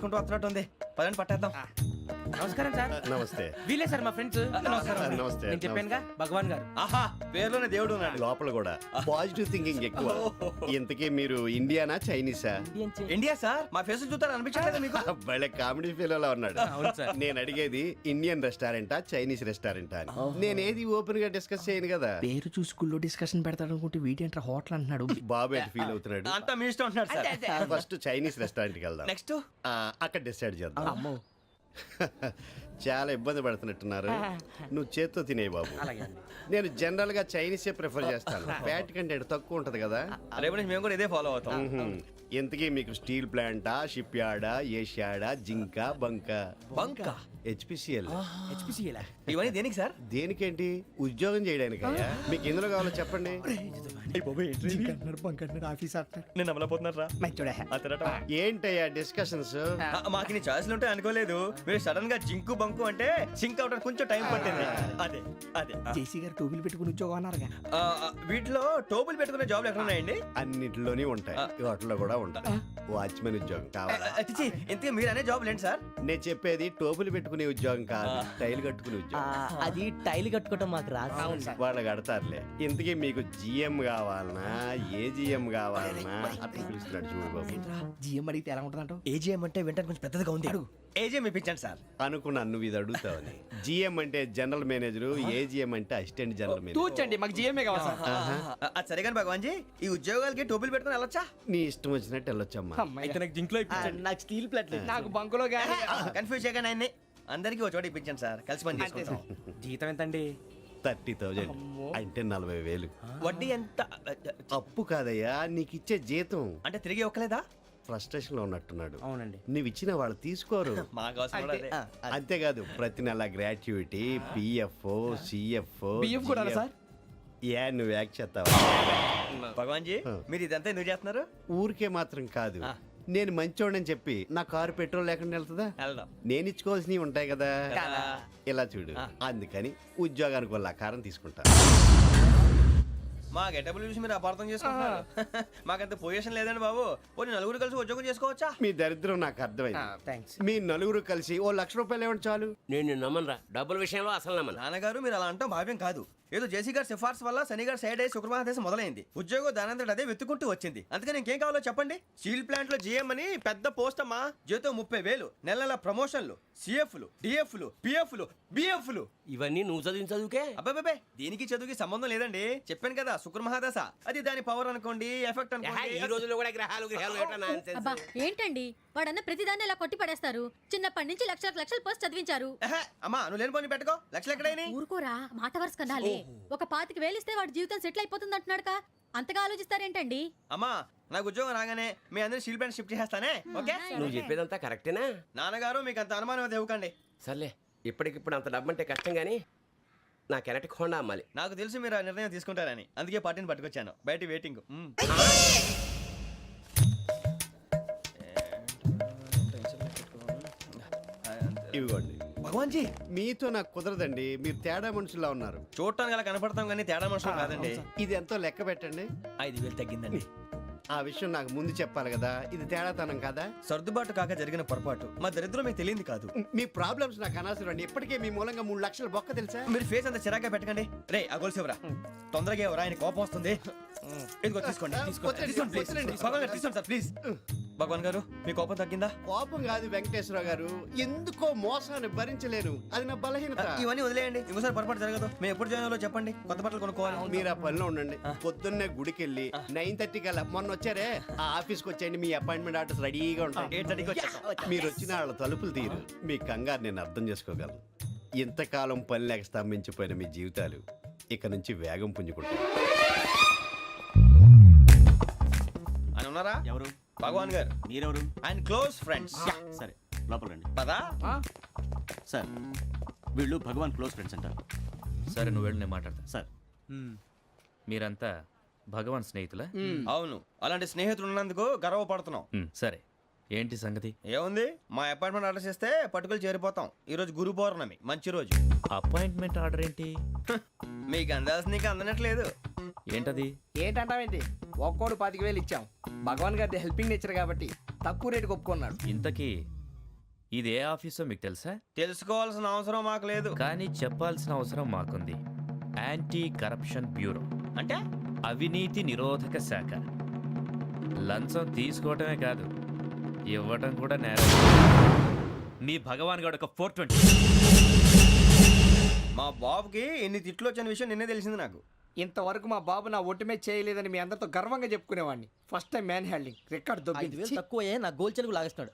నడుచుకుంటూ వస్తున్నట్టు ఉంది. పదండి పట్టేద్దాం. నమస్కారం సార్. నమస్తే. వీలే సార్ మా ఫ్రెండ్స్. నమస్తే. నేను చెప్పానుగా భగవాన్ గారు. ఆహా, పేరులోనే దేవుడు ఉన్నాడు. లోపల కూడా పాజిటివ్ థింకింగ్ ఎక్కువ. ఇంతకీ మీరు ఇండియానా చైనీసా? India sir. మా ఫేస్ చూస్తారు అనిపించలేదు మీకు? భలే కామెడీ ఫీల్ అలా ఉన్నాడు. అవును సార్. నేను అడిగేది ఇండియన్ రెస్టారెంటా చైనీస్ రెస్టారెంటా అని. నేను ఏది ఓపెన్ గా డిస్కస్ చేయను కదా. పేరు చూసి స్కూల్లో డిస్కషన్ పెడతాడు అనుకుంటే వీటేంట్రా హోటల్ అంటున్నాడు. బాబు ఎట్ ఫీల్ అవుతున్నాడు. అంతా మీ ఇష్టం ఉంటున్నారు సార్. ఫస్ట్ చైనీస్ రెస్టారెంట్ కి వెళ్దాం. నెక్స్ట్ అక్కడ డిసైడ్ చేద్దాం. చాలా ఇబ్బంది పడుతున్నట్టున్నారు. నువ్వు చేత్తో తినే బాబు. నేను జనరల్ గా చైనీసే ప్రిఫర్ చేస్తాను. ఫ్యాట్ కంటెంట్ తక్కువ ఉంటది కదా. రేపు నుంచి మేము కూడా ఇదే ఫాలో అవుతాం. ఎంతకీ మీకు స్టీల్ ప్లాంటా, షిప్ యార్డా, ఏషియాడా, జింక, బంకా? బంకా, హెచ్పిసిఎల్. ఇవన్నీ దేనికి సార్? దేనికేంటి? ఉద్యోగం చేయడానికి. మీకు ఎందులో కావాలో చెప్పండి. నేను అమలపోతున్నారా? ఏంటయ్యా డిస్కషన్స్? మాకు నీ ఛాయిస్లు ఉంటాయి అనుకోలేదు. మీరు సడన్ గా జింకు బంకు అంటే సింక్ అవడానికి కొంచెం టైం పట్టింది. అదే అదే జేసీ గారు టోపీలు పెట్టుకుని ఉద్యోగం అన్నారుగా. వీటిలో టోపులు పెట్టుకునే జాబ్లు ఎక్కడ ఉన్నాయండి? అన్నిటిలోనే ఉంటాయి, వాటిలో కూడా ఉంటాయి. వాచ్మెన్ ఉద్యోగం కావాలా? ఇంతకీ మీరు అనే జాబ్ ఏంటి సార్? నేను చెప్పేది టోపులు పెట్టుకునే ఉద్యోగం కాదు, టైల్ కట్టుకునే ఉద్యోగం. అది టైల్ కట్టుకోవటం మాకు రాదు. వాళ్ళు కడతారులే. ఇంతకీ మీకు జిఎం కావాలనా, ఏ జిఎం కావాలనా? అట్లా పిలుస్తున్నాడు చూడు బాబు. జిఎం అడిగితే ఎలా ఉంటుందంట? ఏజీఎం అంటే వెంటనే కొంచెం పెద్దదిగా ఉంది. ఏజీఎం ఇప్పించండి సార్. అనుకున్నాను నువ్వు ఇది అడుగుతావని. జిఎం అంటే జనరల్ మేనేజర్, ఏజిఎం అంటే అసిస్టెంట్ జనరల్ మేనేజర్. తూచండి, మాకు జిఎంఏ కావాలి సార్. అది సరే కానీ భగవాన్ జీ, ఈ ఉద్యోగాలకి టోపులు పెట్టుకుని వెళ్ళొచ్చా? నీ ఇష్టం వచ్చినట్టు వెళ్ళొచ్చమ్మా. నాకు స్టీల్ ప్లేట్ నాకు బంకులో కన్ఫ్యూజ్ చేయగానే ఆయన్ని అందరికీ ఒక చోట ఇప్పించండి సార్. కలిసి పని చేసుకుంటాం. జీతం ఎంతండి? 30,000 అంటే 40,000. వడ్డీ ఎంత? అప్పు కాదయ్యా, నీకు ఇచ్చే జీతం. అంటే తిరిగి ఒక్కలేదా? ఫ్రస్ట్రేషన్ లో ఉన్నట్టున్నాడు. అవునండి. నువ్వు ఇచ్చిన వాళ్ళు తీసుకోరు. మాకు అవసరం కూడా అదే. అంతేకాదు ప్రతి నెల గ్రాట్యుటీ, పిఎఫ్, సిఎఫ్. బియ్యం కూడా సార్? ఏ నువ్వు యాక్ట్ చేస్తావా? భగవాన్ జీ, మీరు ఇదంతా ఎందుకు చేస్తున్నారు? ఊరికే మాత్రం కాదు, నేను మంచోడని చెప్పి నా కారు పెట్రోల్ లేకుండా వెళ్తుందా? వెళ్దాం. నేను ఇచ్చుకోవాల్సినవి ఉంటాయి కదా. ఇలా చూడు, అందుకని ఉద్యోగానికి వాళ్ళ ఆకారం తీసుకుంటా. మా గెటబుల్ చూసి మీరు అపార్థం చేసుకుంటున్నారు. మాకంత పొజిషన్ లేదండి బాబు. పోనీ నలుగురు కలిసి ఉద్యోగం చేసుకోవచ్చా? మీ దరిద్రం నాకు అర్థమైంది. మీ నలుగురు కలిసి ఓ ₹1,00,000 ఇవ్వండి చాలు. నేను నమ్మనరా, డబ్బుల విషయంలో అసలు నమ్మను. నాన్నగారు మీరు అలా అంటాం భావ్యం కాదు. ఏదో జేసీ గారి సిఫార్సు వల్ల శని గారు సైడ్ అయ్యి శుక్రవారం దేశం మొదలైంది. ఉద్యోగం దానంతటి అదే వెతుకుంటూ వచ్చింది. అందుకని ఇంకేం కావాలో చెప్పండి. స్టీల్ ప్లాంట్ లో జీఎం అని పెద్ద పోస్ట్ అమ్మా. జీతం 30,000, నెల నెల ప్రమోషన్లు, సిఎఫ్లు, డిఎఫ్లు, పిఎఫ్లు, బిఎఫ్లు. ఇవన్నీ నువ్వు చదివిన చదువుకే. అబ్బాబే, దీనికి చదువుకి సంబంధం లేదండి. చెప్పాను కదా, శుక్ర మహాదశ. అది దాని పవర్ అనుకోండి, ఎఫెక్ట్ అనుకోండి. ఈ రోజుల్లో కూడా గ్రహాలు ఏటా nonsense. అబ్బా ఏంటండి వాడన్న ప్రతిదాన్ని ఇలా కొట్టి పడేస్తారు. చిన్నప్పటి నుంచి లక్షల పోస్ట్ చదివించారు. అమ్మా నువ్వు లేని పోనీ పెట్టుకో. లక్షలు ఎక్కడైనా ఊరుకోరా, మాట వరుస కదాలే. ఒక 25,000 ఇస్తే వాడి జీవితం సెటిల్ అయిపోతుంది అంటున్నాడుగా. అంతగా ఆలోచిస్తారేంటండి? అమ్మా నాకు ఉద్యోగం రాగానే మీ అందరూ స్టీల్ ప్లాంట్ షిఫ్ట్ చేస్తానే. ఓకే? నువ్వు చెప్పేదంతా కరెక్టేనా? నాన్నగారు మీకు అంత అనుమానం అయితే ఇవ్వకండి. సర్లే, ఇప్పటికిప్పుడు అంత డబ్బు అంటే కష్టం కానీ నా కెనటిక్ హోండా అమ్మాలి. నాకు తెలుసు మీరు ఆ నిర్ణయం తీసుకుంటారని, అందుకే పార్టీని పట్టుకొచ్చాను. బయట వెయిటింగ్. ఇవిగోండి. భగవాన్ జీ, మీతో నాకు కుదరదండి, మీరు తేడా మనుషుల్లా ఉన్నారు. చూడటానికి అలా కనపడతాం కానీ తేడా మనుషులు కాదండి. ఇది ఎంతో లెక్క పెట్టండి. 5,000 తగ్గిందండి. ఆ విషయం నాకు ముందు చెప్పాలి కదా. ఇది తేడాతనం కదా. సర్దుబాటు కాక జరిగిన పొరపాటు. మా దరిద్రం మీకు తెలియంది కాదు. మీ ప్రాబ్లమ్స్ నాకు అనవసరం అండి. ఇప్పటికే మీ మూలంగా 3 లక్షల బొక్క తెలుసా. మీరు ఫేస్ అంత చిరాగ్గా పెట్టకండి. రే ఆ గొలుసేవరా, తొందరగా ఎవరా, ఆయన కోపం వస్తుంది. ఇదిగో తీసుకోండి. తీసుకోండి సార్ ప్లీజ్. భగవాన్ గారు మీ కోపం తగ్గిందా? కోపం కాదు వెంకటేశ్వరరావు గారు, ఎందుకో మోసాన్ని భరించలేను. అది నా బలహీనత. ఇవన్నీ వదిలేయండి, ఇంకోసారి పొరపాటు జరగదు. మేము ఎప్పుడు జాయిన్ అవ్వాలో చెప్పండి, కొత్త బట్టలు కొనుక్కోవాలి. మీరు ఆ పనిలో ఉండండి. పొద్దున్నే గుడికి వెళ్ళి 9:30 కల్లా, మొన్న వచ్చారే ఆ ఆఫీస్కి వచ్చేయండి. మీ అపాయింట్మెంట్ ఆర్డర్స్ రెడీగా ఉంటాయి. 8:30కి వచ్చేస్తాం. మీరు వచ్చిన వాళ్ళ తలుపులు తీరు. మీ కంగారు నేను అర్థం చేసుకోగలను. ఇంతకాలం పని లేక స్తంభించిపోయిన మీ జీవితాలు ఇక నుంచి వేగం పుంజుకుంటాయి. ఆయన ఉన్నారా? ఎవరు? భగవాన్ గారు. మీరెవరు? ఆయన క్లోజ్ ఫ్రెండ్స్. సరే లోపల రండి. పదా సార్ వీళ్ళు భగవాన్ క్లోజ్ ఫ్రెండ్స్ అంటారు. సరే నువ్వు వెళ్ళి నేను మాట్లాడతా. సార్ మీరంతా భగవాన్ స్నేహితులా? అవును, అలాంటి స్నేహితులు ఉన్నందుకు గర్వపడుతున్నాం. సరే ఏంటి సంగతి? ఏముంది, మా అపాయింట్మెంట్ ఆర్డర్ చేస్తే పట్టుకులు చేరిపోతాం. ఈ రోజు గురు పౌర్ణమి, మంచి రోజు. అపాయింట్మెంట్ ఆర్డర్ ఏంటి? మీకు అందాల్సి నీకు అందనట్లేదు. ఏంటది? ఏంటంటావేంటి? ఒక్కోడు 25,000 ఇచ్చాం. భగవాన్ గారి హెల్పింగ్ నేచర్ కాబట్టి తక్కువ రేటుకి ఒప్పుకున్నాడు. ఇంతకీ ఇది ఏ ఆఫీసో మీకు తెలుసా? తెలుసుకోవాల్సిన అవసరం మాకు లేదు. కానీ చెప్పాల్సిన అవసరం మాకుంది. యాంటీ కరప్షన్ బ్యూరో అంటే అవినీతి నిరోధక శాఖ. లంచం తీసుకోవటమే కాదు, ఇవ్వటం కూడా నేరం. మీ భగవాన్ గారు ఒక 420. మా బాబుకి ఎన్ని తిట్లు వచ్చిన విషయం నిన్నే తెలిసింది నాకు. ఇంతవరకు మా బాబు నా ఒట్టుమే చేయలేదని మీ అందరితో గర్వంగా చెప్పుకునేవాడిని. First time man handing record దొబ్బింది. తక్కువే నా గోల్ చెలుగు లాగేస్తున్నాడు.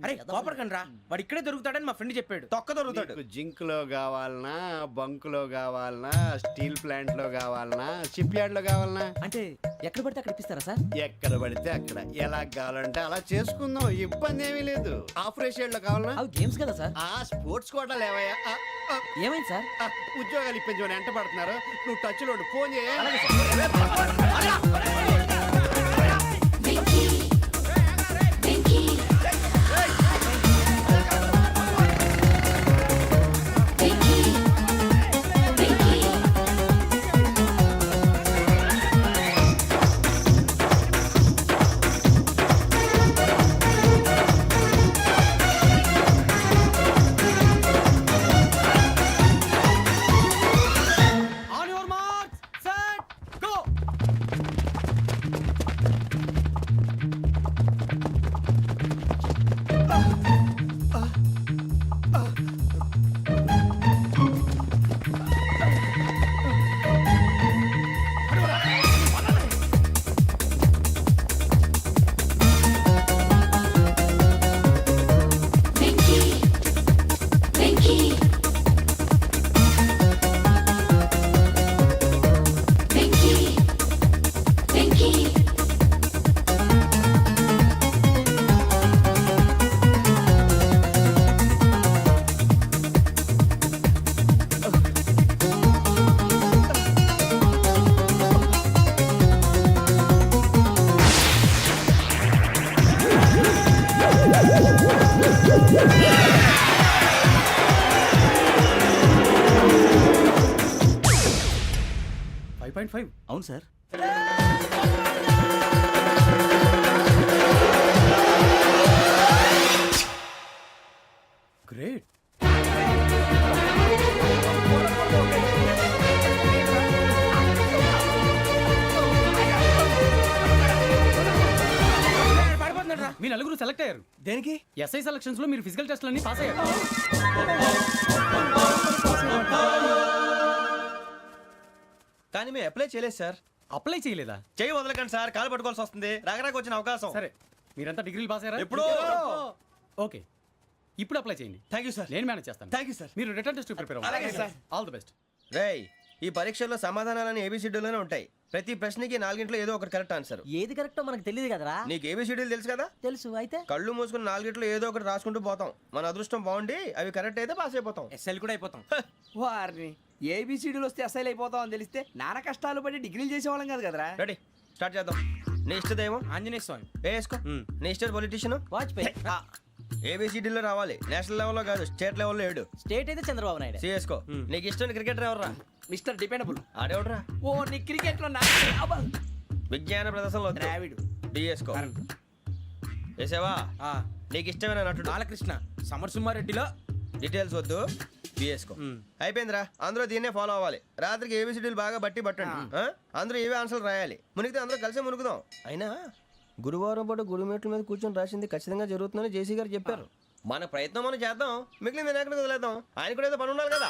అరే కోపడకండి రా, వాడు ఇక్కడే దొరుకుతాడని మా ఫ్రెండ్ చెప్పాడు. తొక్క దొరుకుతాడు. నీకు జింక్ లో కావాలనా, బంక్ లో కావాలనా, స్టీల్ ప్లాంట్ లో కావాలనా, షిప్ యార్డ్ లో కావాలనా? అంటే ఎక్కడ పడితే అక్కడ ఇప్పిస్తారా సార్? ఎక్కడ పడితే అక్కడ, ఎలా కావాలంటే అలా చేసుకుందాం, ఇబ్బంది ఏమీ లేదు. ఆపరేషన్ లో కావాలనా? అవి గేమ్స్ కదా సార్. ఆ స్పోర్ట్స్ కోటా లేవయ్యా. ఏమైంది సార్? ఉద్యోగాలు ఇప్పించమని ఎంట పడుతున్నారు. నువ్వు టచ్ లో ఫోన్ చేయ. On your marks, set, go. అవును సార్. గ్రేట్. మీ నలుగురు సెలెక్ట్ అయ్యారు. దేనికి? ఎస్ఐ సెలక్షన్స్ లో మీరు ఫిజికల్ టెస్ట్ అన్ని పాస్ అయ్యారు. కానీ మేము అప్లై చేయలేదు సార్. అప్లై చేయలేదా? చేయి వదలకండి సార్, కాలు పట్టుకోవాల్సి వస్తుంది. రాగరాకు వచ్చిన అవకాశం. సరే, మీరంతా డిగ్రీలు పాస్ అయ్యారా? ఎప్పుడో. ఓకే, ఇప్పుడు అప్లై చేయండి. Thank you sir. నేను మేనేజ్ చేస్తాను. Thank you sir. మీరు రిటర్న్ టెస్ట్ ప్రిపేర్ అలాగే అవ్వండి. సార్. All the best. రేయ్, ఈ పరీక్షల్లో సమాధానాలని ఏబిసిడ్యూల్లోనే ఉంటాయి. ప్రతి ప్రశ్నకి 4 ఏదో ఒకటి కరెక్ట్ ఆన్సర్. ఏది కరెక్టో మనకు తెలియదు కదరా. నీకు ఏబిసిడ్యూల్ తెలుసు కదా? తెలుసు. అయితే కళ్ళు మూసుకుని 4 ఏదో ఒకటి రాసుకుంటూ పోతాం. మన అదృష్టం బాగుండి అవి కరెక్ట్ అయితే పాస్ అయిపోతాం. ఎస్ఎల్ కూడా అయిపోతాం. వారిని ఏబిసిడీలు వస్తే అసైల్ అయిపోతాం అని తెలిస్తే నాన్న కష్టాలు పడి డిగ్రీలు చేసేవాళ్ళం కాదు కదరా. రెడీ, స్టార్ట్ చేద్దాం. నీ ఇష్టదేమో ఆంజనేయ స్వామి. వేసుకో. నీ ఇష్ట పొలిటీషియన్ వాజ్పేయి. ఏబిసిడీలో రావాలి. నేషనల్ లెవెల్లో కాదు, స్టేట్ లెవెల్లో 7. స్టేట్ అయితే చంద్రబాబు నాయుడు. సిఎస్కో. నీకు ఇష్టం క్రికెటర్ ఎవర్రా? Mister dependable. ఆడేవడరా? ఓ నీ క్రికెట్ లో విజ్ఞాన ప్రదర్శనలో ద్రావిడు. డిఎస్కో. వేసావా? నీకు ఇష్టమైన నటుడు? బాలకృష్ణ. సమర్ సుమారెడ్డిలో డీటెయిల్స్ వద్దు, బిఎస్కో. అయిపోయిందిరా. అందరూ దీన్నే ఫాలో అవ్వాలి. రాత్రికి ఏబిసిడీలు బాగా బట్టి పట్టండి. అందరూ ఏవే ఆన్సర్లు రాయాలి. మునిగితే అందరూ కలిసే మునుగుదాం. అయినా గురువారం పాటు గురుమేట్ల మీద కూర్చొని రాసింది ఖచ్చితంగా జరుగుతుందని జేసీ గారు చెప్పారు. మన ప్రయత్నం మనం చేద్దాం, మిగిలింది నేను ఎక్కడికి వదిలేద్దాం. ఆయన కూడా ఏదో పని ఉండాలి కదా.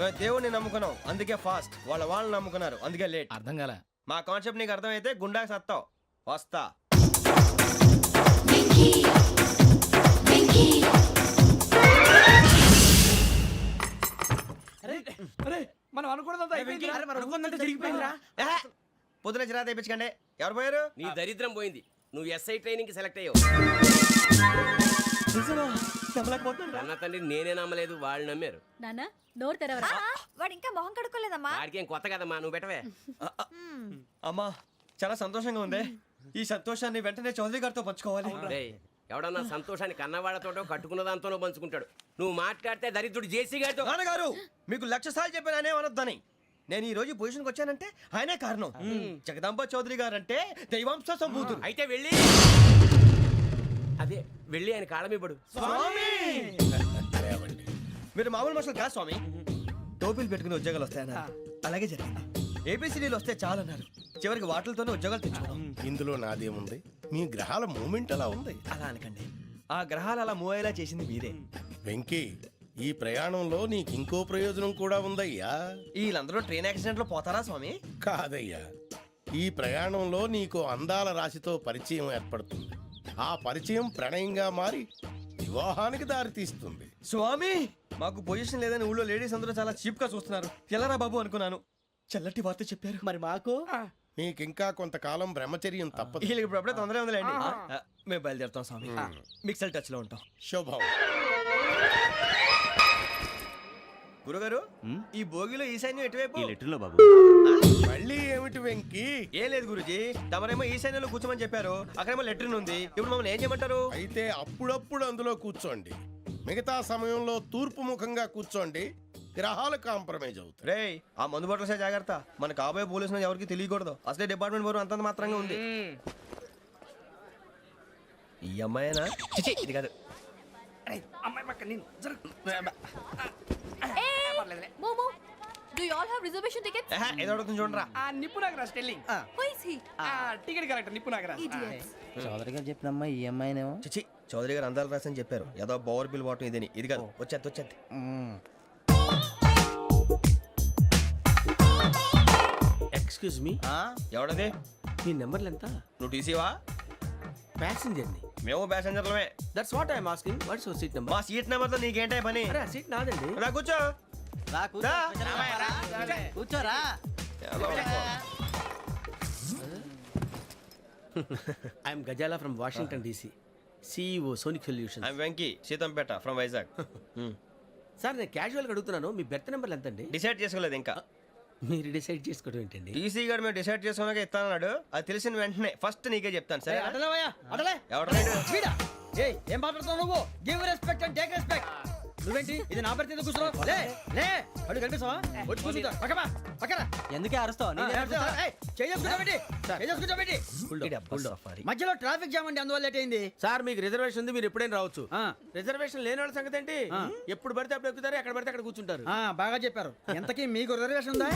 మేము దేవుడిని నమ్ముకున్నాం, అందుకే ఫాస్ట్. వాళ్ళని నమ్ముకున్నారు, అందుకే లేట్. అర్థం కాల. మా కాన్సెప్ట్ నీకు అర్థమైతే గుండా సత్తావు. వస్తా. మనం అనుకున్నదంతా జరిగిపోయిందిరా. పొద్దున చిరా తెప్పించకండి. ఎవరు పోయారు? నీ దరిద్రం పోయింది. నువ్వు ఎస్ఐ ట్రైనింగ్ సెలెక్ట్ అయ్యావు. అన్న తండ్రి నేనే నమ్మలేదు, వాళ్ళు నమ్మారు. నాన్న నోరు తెరవరా. వాడు ఇంకా మొహం కడుక్కోలేదమ్మా. వాడికి ఏం కొత్త కదమ్మా, నువ్వు పెట్టవే. అమ్మా, చాలా సంతోషంగా ఉంది. ఈ సంతోషాన్ని వెంటనే చౌదరి గారితో పంచుకోవాలి. రేయ్, ఎవడన్నా సంతోషాన్ని కన్నవాళ్లతోటో కట్టుకున్న దాంతోనో పంచుకుంటాడు. నువ్వు మాట్లాడితే దరిద్రుడు జేసీ గారితో. నాన్నగారు మీకు 1,00,000 సార్లు చెప్పాననే అనొద్దని. నేను ఈ రోజు పొజిషన్కి వచ్చానంటే ఆయనే కారణం. జగదాంబ చౌదరి గారు అంటే దైవాంశ సంభూతుడు. అయితే వెళ్ళి అదే వెళ్ళి ఆయన కాళ్ళమివ్వడు. మీరు మామూలు మనుషులు కాదు స్వామి. టోపీలు పెట్టుకుని ఉద్యోగాలు వస్తాయన్నారు, అలాగే జరిగింది. ఏపీసీడీలు వస్తే చాలన్నారు, చివరికి వాటిలతోనే ఉద్యోగాలు తెచ్చుకున్నాం. ఇందులో నాదేముంది? మీ గ్రహాల మూమెంట్ అలా ఉంది. అలా అనకండి, ఆ గ్రహాలు అలా మూవ్ అయ్యేలా చేసింది మీరే. వెంకీ, ఈ ప్రయాణంలో నీకు ఇంకో ప్రయోజనం కూడా ఉందయ్యా. వీళ్ళందరూ ట్రైన్ యాక్సిడెంట్ లో పోతారా స్వామి? కాదయ్యా, ఈ ప్రయాణంలో నీకు అందాల రాశితో పరిచయం ఏర్పడుతుంది. ఆ పరిచయం ప్రణయంగా మారి వివాహానికి దారితీస్తుంది. స్వామి, మాకు పొజిషన్ లేదని ఊళ్ళో లేడీస్ అందరూ చాలా చీప్ గా చూస్తున్నారు. ఎలారా బాబు అనుకున్నాను. చల్లటి వార్త చెప్పారు. మరి మాకు నీకింకా కొంతకాలం బ్రహ్మచర్యం తప్పదు. వీళ్ళకి ఇప్పుడు అప్పుడే తొందరగా ఉందిలేండి. మేము బయలుదేరుతాం స్వామి. మిక్సల్ టచ్ లో ఉంటాం. శుభం. గురుగారు, ఈ భోగిలో ఈశాన్యం ఎటువైపు? ఈ లెటర్లో బాబు. మళ్ళీ ఏమిటి వెంకీ? ఏం లేదు గురుజీ, తమరేమో ఈశాన్యంలో కూర్చోమని చెప్పారు, అక్కడేమో లెటర్ ఉంది. ఇప్పుడు మమ్మల్ని ఏం చేయమంటారు? అయితే అప్పుడప్పుడు అందులో కూర్చోండి, మిగతా సమయంలో తూర్పు ముఖంగా కూర్చోండి. గ్రహాలు కాంప్రమైజ్ అవుతాయి. రేయ్, ఆ మందు బాటలసే జాగ్రత్త. మన కాబోయే పోలీసులు ఎవరికి తెలియకూడదు. అసలే డిపార్ట్మెంట్ బోరు అంతంత మాత్రంగా ఉంది. ఈ అమ్మాయినా? చిచి, ఇది కాదు. అమ్మాయి పక్క నేను momo, do you all have reservation tickets? ఏదో అడుగుతుంది చూడరా. నిప్పు Nagaraj telling Who is he? Ticket correct నిప్పు నాగరాజ్. Idiots. చౌదరి గారు చెప్పినమ్మా ఈ అమ్మాయినేమో. చిచి, చౌదరి గారు అందాలు రాసని చెప్పారు. ఏదో పవర్ బిల్ బాటం ఇదని. ఇది కాదు. వచ్చేది. Excuse me, ఎవడది? మీ నెంబర్లు ఎంత? నువ్వు టీసీవా? ప్యాసింజర్ ని. మేము ప్యాసెంజర్లమే. That's what I'm asking. What's your seat number? మా సీట్ నెంబర్ తో నీకేంటే పని? అరే ఆ సీట్ నాదండి. రా కూర్చో. రా కూర్చో. కూర్చోరా. I'm Ghazala from Washington DC, CEO sonic solution. I'm Venky, Seethampeta from Vizag. Sir నేను క్యాజువల్గా అడుగుతున్నాను, మీ బెర్త్ నెంబర్లు ఎంత అండి? డిసైడ్ చేసుకోలేదు ఇంకా. మీరు డిసైడ్ చేసుకోవడం ఏంటండి? టీసీ గారు మేము డిసైడ్ చేసుకున్నాక ఇస్తానన్నాడు. అది తెలిసిన వెంటనే ఫస్ట్ నీకే చెప్తాను. సరే అటలేవయ్యా, అటలే. ఎవడ ఏం మాట్లాడుతున్నావు నువ్వు? Give respect and take respect. నువ్వేంటి ఇది నా పరిస్థితి కూర్చున్నావు? లే లే, అడుగు కనిపిస్తావా? వచ్చి కూర్చుంటా. పక్కన ఎందుకే అరుస్తావు? మధ్యలో ట్రాఫిక్ జామ్ అండి, అందువల్ల లేట్ అయింది. సార్ మీకు రిజర్వేషన్ ఉంది, మీరు ఎప్పుడైనా రావచ్చు. రిజర్వేషన్ లేని వాళ్ళ సంగతి ఏంటి? ఎప్పుడు పడితే అప్పుడు ఎక్కుతారు, ఎక్కడ పడితే అక్కడ కూర్చుంటారు. బాగా చెప్పారు. ఎంతకీ మీకు రిజర్వేషన్ ఉందా?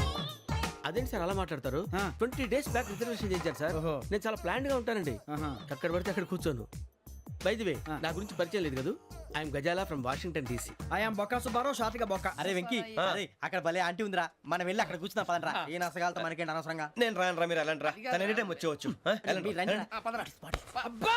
అదేంటి సార్ అలా మాట్లాడతారు? 20 days బ్యాక్ రిజర్వేషన్ చేశారు సార్. నేను చాలా ప్లాన్డ్ గా ఉంటానండి. అక్కడ పడితే అక్కడ కూర్చోను. బై ది వే, నా గురించి పరిచయం లేదు కదా. I'm Ghazala from Washington DC. I'm Bokka Subbarao, షాతిక బొక్క. అరే వెంకీ, అక్కడ భలే ఆంటీ ఉందిరా, మనం వెళ్ళి అక్కడ కూర్చున్నా పదండ్రా. ఏ నసగాలతో మనకేంటి అనవసరంగా. నేను రాను రా, మీరు వెళ్ళండి రా. తన ఎనీ టైం వచ్చేవచ్చు. అబ్బా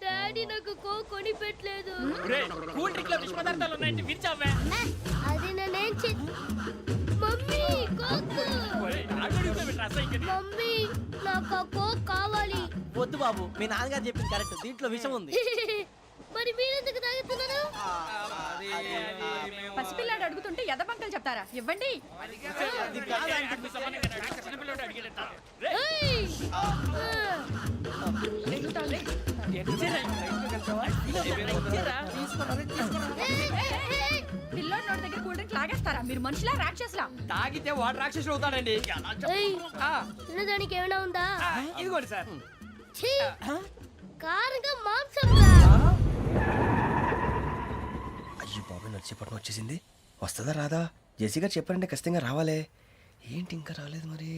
డాడీ నాకు కొని పెట్టలేదు. కూల్ డ్రింక్ లో విష పదార్థాలు ఉన్నాయంటే విరిచావే. అది నేనేం మమ్మీ కోక్. మమ్మీ నాకు ఆ కోక్ కావాలి. వద్దు బాబు, మీ నాన్నగారు చెప్పింది కరెక్ట్, దీంట్లో విషయం ఉంది. మరి మీరెందుకు తాగుతున్నారు? పసిపిల్లాడు అడుగుతుంటే ఎదబంకలు చెప్తారా? ఇవ్వండి. పిల్లోడు నోటి దగ్గర కూల్ డ్రింక్ లాగేస్తారా? మీరు మనుషులా రాక్షసులా? తాగితే వాడు రాక్షసుడు అవుతాడండి. తినడానికి ఏమైనా ఉందా? ఇదిగోండి సార్. కారంగా మాంసం. అయ్యో బాబాయ్, నడిచేపట్నం వచ్చేసింది. వస్తుందా రాదా? జేసీ గారు చెప్పారంటే ఖచ్చితంగా రావాలే. ఏంటి ఇంకా రాలేదు మరి?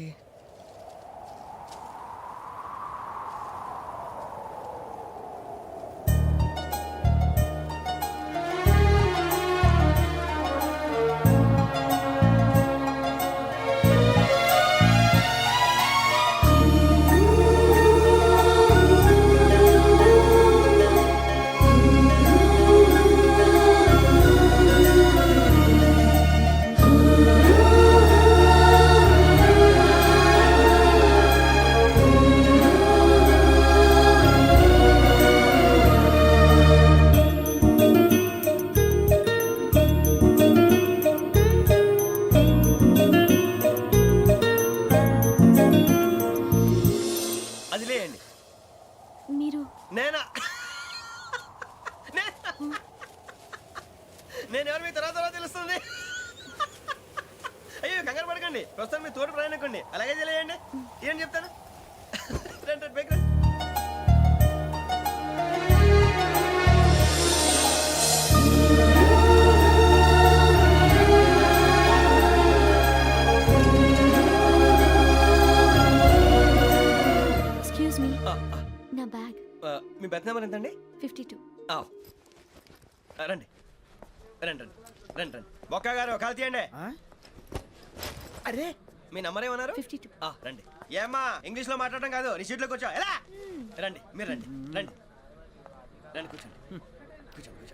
నేను ఎవరు మీ తర్వాత తెలుస్తుంది. అయ్యో కంగారు పడకండి, ప్రస్తుతం మీ తోటి ప్రయాణకండి. అలాగే తెలియండి, ఏం చెప్తాను. రండి రండి, బైక్ రండి. ఎక్స్క్యూజ్ మీ, నా బ్యాగ్. మీ బెత్ నెంబర్ ఎంతండి? 52. రండి రండి రండి రండి రండి. బొక్క గారు కాల్ తీయండి. అరే మీ నంబర్ ఏమన్నారు? 52. రండి. ఏమ్మా ఇంగ్లీష్ లో మాట్లాడడం కాదు, నీ సీట్లో కూర్చో. ఎలా రండి, మీరు రండి రండి రండి, కూర్చోండి కూర్చోండి కూర్చోండి.